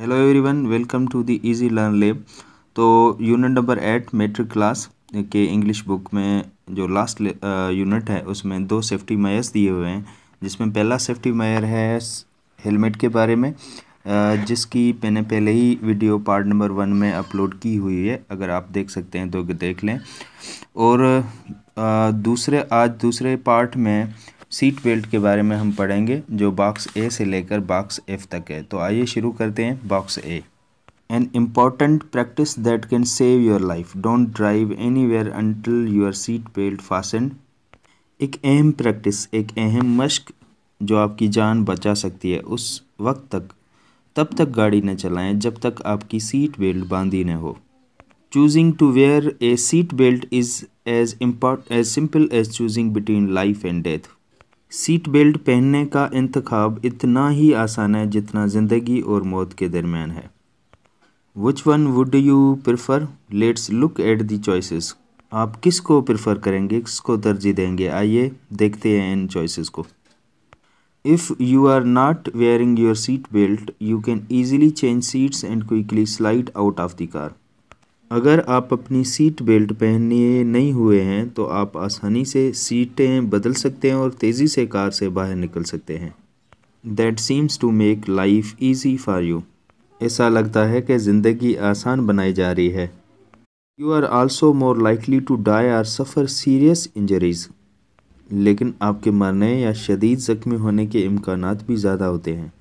Hello everyone, welcome to the easy learn lab. तो unit number 8 matric class के English book में जो last unit है उसमें 2 सेफ्टी मेयर्स दिए हुए हैं, जिसमें पहला सेफ्टी मेयर है हेलमेट के बारे में, जिसकी मैंने पहले ही वीडियो पार्ट नंबर 1 में अपलोड की हुई है। अगर आप देख सकते हैं तो देख लें। और दूसरे पार्ट में सीट बेल्ट के बारे में हम पढ़ेंगे, जो बॉक्स ए से लेकर बॉक्स एफ तक है। तो आइए शुरू करते हैं। Box A, an important practice that can save your life, don't drive anywhere until your seat belt fastened. एक अहम प्रैक्टिस, एक अहम मश्क जो आपकी जान बचा सकती है, उस वक्त तब तक गाड़ी न चलाएं जब तक आपकी सीट बेल्ट बांधी न हो। Choosing to wear a seat belt is as simple as choosing between life and death. Seat belt पहनने का इंतखाब इतना ही आसान है जितना ज़िंदगी और मौत के दरमियान है। Which one would you prefer? Let's look at the choices. आप किसको प्रेफर करेंगे, किसको तरजीह देंगे? आइए देखते हैं इन चॉइसेस को। If you are not wearing your seat belt, you can easily change seats and quickly slide out of the car. अगर आप अपनी सीट बेल्ट पहने नहीं हुए हैं तो आप आसानी से सीटें बदल सकते हैं और तेज़ी से कार से बाहर निकल सकते हैं। That seems to make life easy for you. ऐसा लगता है कि ज़िंदगी आसान बनाई जा रही है। You are also more likely to die or suffer serious injuries. लेकिन आपके मरने या शदीद ज़ख्मी होने के इम्कानात भी ज़्यादा होते हैं।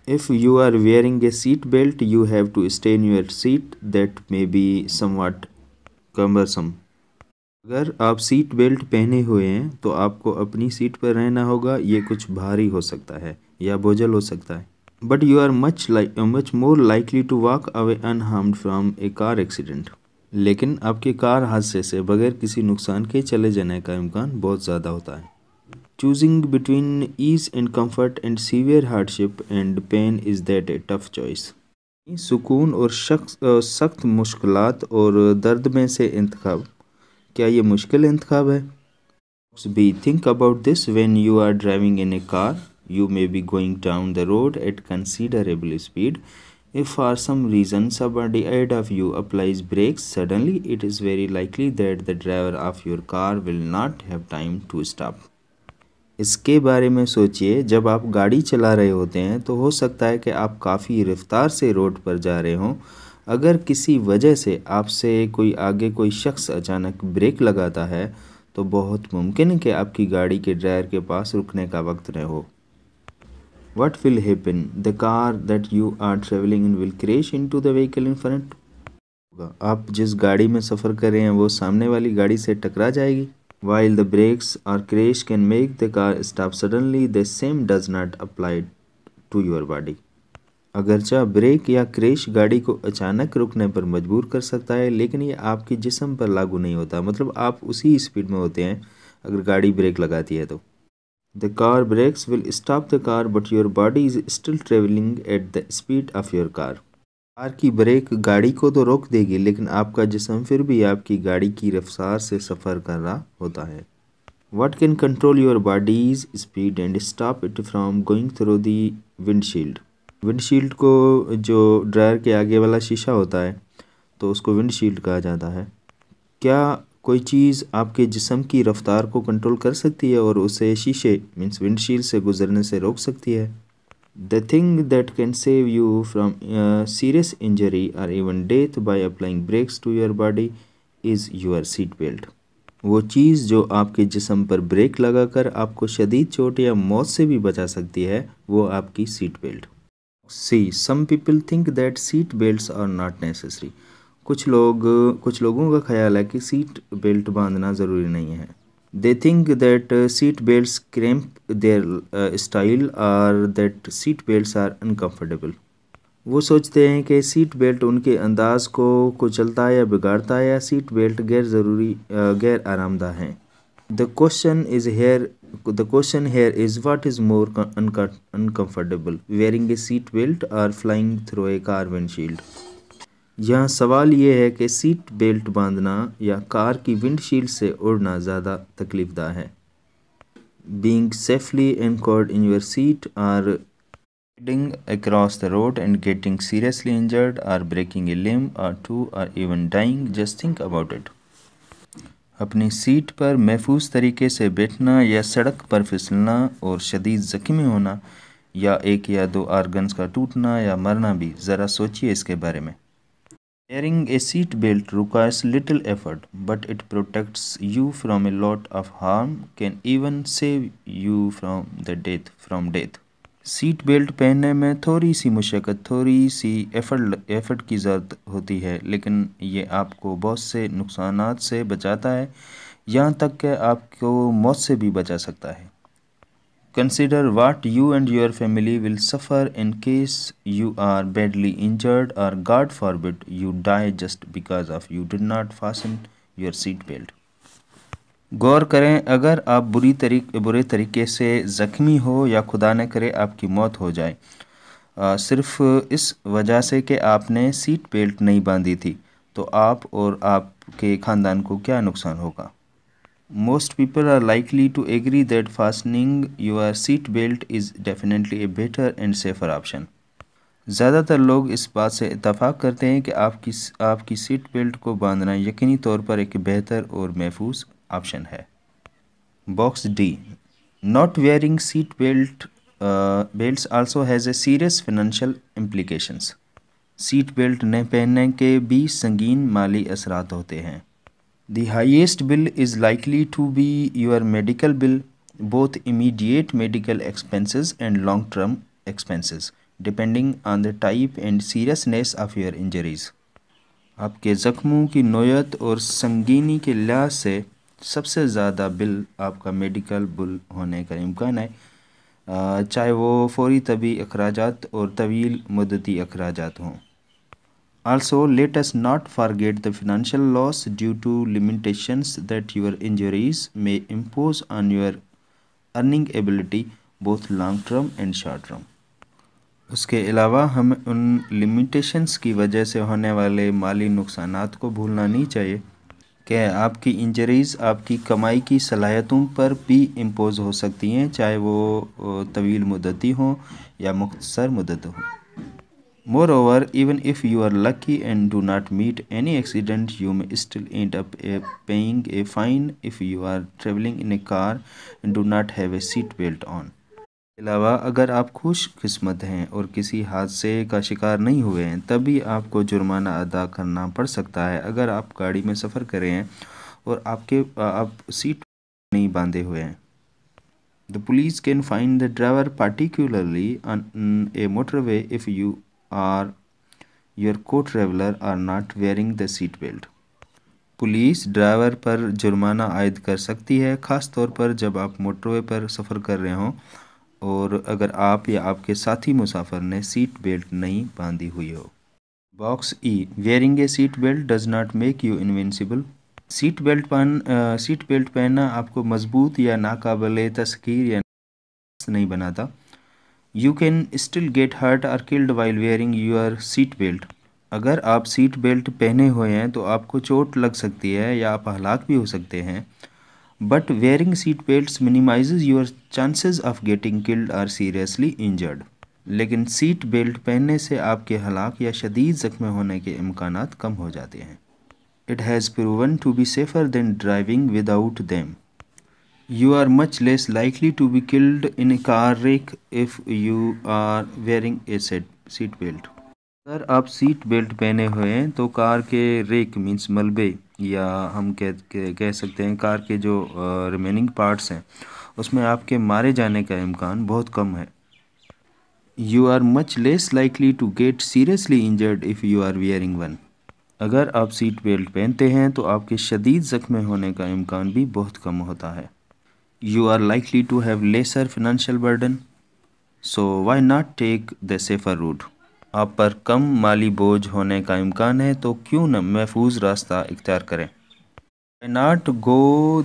If you are wearing a seat belt, you have to stay in your seat. That may be somewhat cumbersome. अगर आप सीट बेल्ट पहने हुए हैं तो आपको अपनी सीट पर रहना होगा। ये कुछ भारी हो सकता है या बोझल हो सकता है। But you are much more likely to walk away unharmed from a car accident. लेकिन आपके कार हादसे से बगैर किसी नुकसान के चले जाने का इम्कान बहुत ज़्यादा होता है। Choosing between ease and comfort and severe hardship and pain is that a tough choice. सुकून और सख्त मुश्किलात और दर्द में से इंतखाब, क्या ये मुश्किल इंतखाब है? Be think about this when you are driving in a car. You may be going down the road at considerable speed. If for some reason somebody ahead of you applies brakes suddenly, it is very likely that the driver of your car will not have time to stop. इसके बारे में सोचिए, जब आप गाड़ी चला रहे होते हैं तो हो सकता है कि आप काफ़ी रफ्तार से रोड पर जा रहे हों। अगर किसी वजह से आपसे कोई शख्स अचानक ब्रेक लगाता है तो बहुत मुमकिन है कि आपकी गाड़ी के ड्राइवर के पास रुकने का वक्त न हो। What will happen? The car that you are traveling in will crash into the vehicle in front. आप जिस गाड़ी में सफ़र कर रहे हैं वो सामने वाली गाड़ी से टकरा जाएगी। While the brakes or crash can make the car stop suddenly, the same does not apply to your body. अगरचा ब्रेक या क्रैश गाड़ी को अचानक रुकने पर मजबूर कर सकता है, लेकिन ये आपके जिस्म पर लागू नहीं होता। मतलब आप उसी स्पीड में होते हैं अगर गाड़ी ब्रेक लगाती है तो। The car brakes will stop the car, but your body is still traveling at the speed of your car. Car की ब्रेक गाड़ी को तो रोक देगी, लेकिन आपका जिस्म फिर भी आपकी गाड़ी की रफ्तार से सफ़र कर रहा होता है। What can control your body's speed and stop it from going through the windshield? Windshield को, जो ड्रायर के आगे वाला शीशा होता है, तो उसको विंडशील्ड कहा जाता है। क्या कोई चीज़ आपके जिस्म की रफ्तार को कंट्रोल कर सकती है और उसे शीशे मीन्स विंडशील्ड से गुजरने से रोक सकती है? The thing that can save you from serious injury or even death by applying brakes to your body is your seat belt. वो चीज़ जो आपके जिस्म पर ब्रेक लगाकर आपको शदीद चोट या मौत से भी बचा सकती है, वो आपकी seat belt. See, some people think that seat belts are not necessary. कुछ लोगों का ख्याल है कि सीट बेल्ट बांधना ज़रूरी नहीं है। They think that seat belts cramp their style or that seat belts are uncomfortable. वो सोचते हैं कि सीट बेल्ट उनके अंदाज को कुचलता है या बिगाड़ता है, या सीट बेल्ट गैर आरामदा हैं। The question here is, what is more uncomfortable, wearing a seat belt or flying through a car windshield? यहाँ सवाल ये है कि सीट बेल्ट बांधना या कार की विंडशील्ड से उड़ना ज़्यादा तकलीफदा है। Being safely anchored in your seat or Riding across the road and getting seriously injured or breaking a limb or two or even dying, just think about it. अपनी seat पर महफूज तरीके से बैठना या सड़क पर फिसलना और शदीद ज़ख्मी होना या एक या दो ऑर्गन्स का टूटना या मरना भी, ज़रा सोचिए इसके बारे में। Wearing a seat belt requires little effort, but it protects you from a lot of harm, can even save you from death. Seat belt पहनने में थोड़ी सी मुशक्क़त, थोड़ी सी एफ़र्ट की ज़रूरत होती है, लेकिन ये आपको बहुत से नुकसानात से बचाता है, यहाँ तक कि आपको मौत से भी बचा सकता है। Consider what you and your family will suffer in case you are badly injured or God forbid you die just because of you did not fasten your seat belt. गौर करें, अगर आप बुरे तरीके से ज़ख्मी हो या खुदा न करे आपकी मौत हो जाए सिर्फ इस वजह से कि आपने सीट बेल्ट नहीं बांधी थी, तो आप और आपके ख़ानदान को क्या नुकसान होगा। Most people are likely to agree that fastening your seat belt is definitely a better and safer option. ज़्यादातर लोग इस बात से इत्तफ़ाक़ करते हैं कि आपकी सीट बेल्ट को बांधना यकीनी तौर पर एक बेहतर और महफूज ऑप्शन है। Box D, not wearing seat belts also has a serious financial implications. Seat belt न पहनने के भी संगीन माली असरात होते हैं। The highest bill is likely to be your medical bill, both immediate medical expenses and long-term expenses, depending on the type and seriousness of your injuries. आपके ज़ख्मों की नोयत और संगीनी के लिहाज से सबसे ज़्यादा बिल आपका मेडिकल बिल होने का इम्कान है, चाहे वो फौरी तबी अखराजात और तवील मुद्दती अखराजात हों। Also, let us not forget the financial loss due to limitations that your injuries may impose on your earning ability, both long term and short term. उसके अलावा हमें उन लिमिटेशंस की वजह से होने वाले माली नुकसानात को भूलना नहीं चाहिए कि आपकी इंजरीज़ आपकी कमाई की सलाहियतों पर भी इम्पोज हो सकती हैं, चाहे वो तवील मुद्दती हों या मुख्तसर मुद्दत हो। Moreover, even if you are lucky and do not meet any accident, you may still end up paying a fine if you are traveling in a car and do not have a seat belt on. अलावा अगर आप खुशकिस्मत हैं और किसी हादसे का शिकार नहीं हुए हैं, तभी आपको जुर्माना अदा करना पड़ सकता है अगर आप गाड़ी में सफ़र कर रहे हैं और आप सीट नहीं बांधे हुए हैं। The police can fine the driver, particularly on a motorway, if you or your co-traveler are not wearing the seat belt. Police driver पर जुर्माना आयद कर सकती है, ख़ास तौर पर जब आप मोटरवे पर सफ़र कर रहे हों और अगर आप या आपके साथी मुसाफिर ने सीट बेल्ट नहीं बांधी हुई हो। Box E, wearing A seat belt does not make you invincible. Seat belt पहनना आपको मजबूत या नाकाबिले तस्खीर या नहीं बनाता। You can still get hurt or killed while wearing your seat belt. अगर आप सीट बेल्ट पहने हुए हैं तो आपको चोट लग सकती है या आप हलाक भी हो सकते हैं। But wearing seat belts minimizes your chances of getting killed or seriously injured. लेकिन सीट बेल्ट पहनने से आपके हलाक या शदीद ज़ख्मी होने के इम्कानात कम हो जाते हैं। It has proven to be safer than driving without them. You are much less likely to be killed in a car wreck if you are wearing a seat belt. अगर आप सीट बेल्ट पहने हुए हैं तो car के rake means मलबे या हम कह सकते हैं कार के जो रिमेनिंग पार्ट्स हैं उसमें आपके मारे जाने का इम्कान बहुत कम है। You are much less likely to get seriously injured if you are wearing one. अगर आप सीट बेल्ट पहनते हैं तो आपके शदीद ज़ख्मी होने का इम्कान भी बहुत कम होता है। You are likely to have lesser financial burden, so why not take the safer route? आप पर कम माली बोझ होने का इम्कान है तो क्यों न महफूज रास्ता इख्तियार करें। Why not go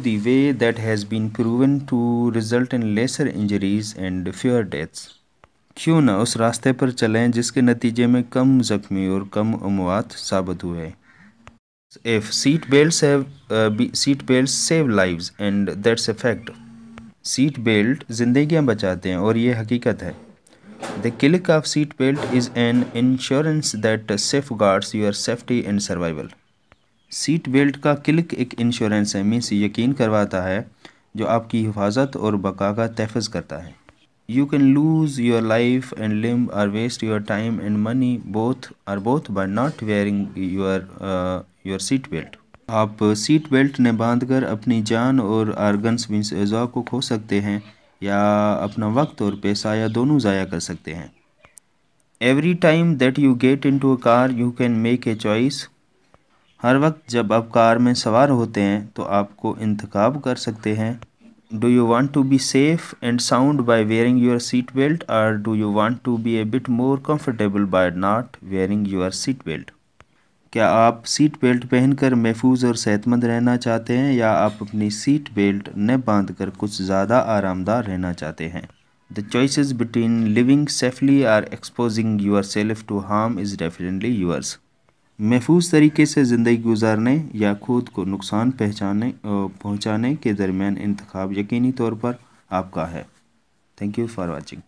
the way that has been proven to result in lesser injuries and fewer deaths? क्यों न उस रास्ते पर चलें जिसके नतीजे में कम ज़ख्मी और कम अमवात साबित हुए। If seat belts save lives and that's a fact. Seat belt ज़िंदगियां बचाते हैं और ये हकीकत है। The click of seat belt is an insurance that safeguards your safety and survival. Seat belt का क्लिक एक इंश्योरेंस है, मीन्स यकीन करवाता है, जो आपकी हिफाजत और बका का तहफ़्फ़ुज़ करता है। You can lose your life and limb or waste your time and money both by not wearing your seat belt. आप सीट बेल्ट ने बांध कर अपनी जान और आर्गन्स मीन्स एज़ा को खो सकते हैं, या अपना वक्त और पैसा या दोनों ज़ाया कर सकते हैं। Every time that you get into a car you can make a choice. हर वक्त जब आप कार में सवार होते हैं तो आपको इंतखाब कर सकते हैं। Do you want to be safe and sound by wearing your seat belt, or do you want to be a bit more comfortable by not wearing your seat belt? क्या आप सीट बेल्ट पहनकर महफूज और सेहतमंद रहना चाहते हैं, या आप अपनी सीट बेल्ट न बांधकर कुछ ज़्यादा आरामदार रहना चाहते हैं? The choices between living safely or exposing yourself to harm is definitely yours. महफूज तरीके से ज़िंदगी गुजारने या खुद को नुकसान पहुँचाने के दरमियान इंतखाब यकीनी तौर पर आपका है। Thank you for watching.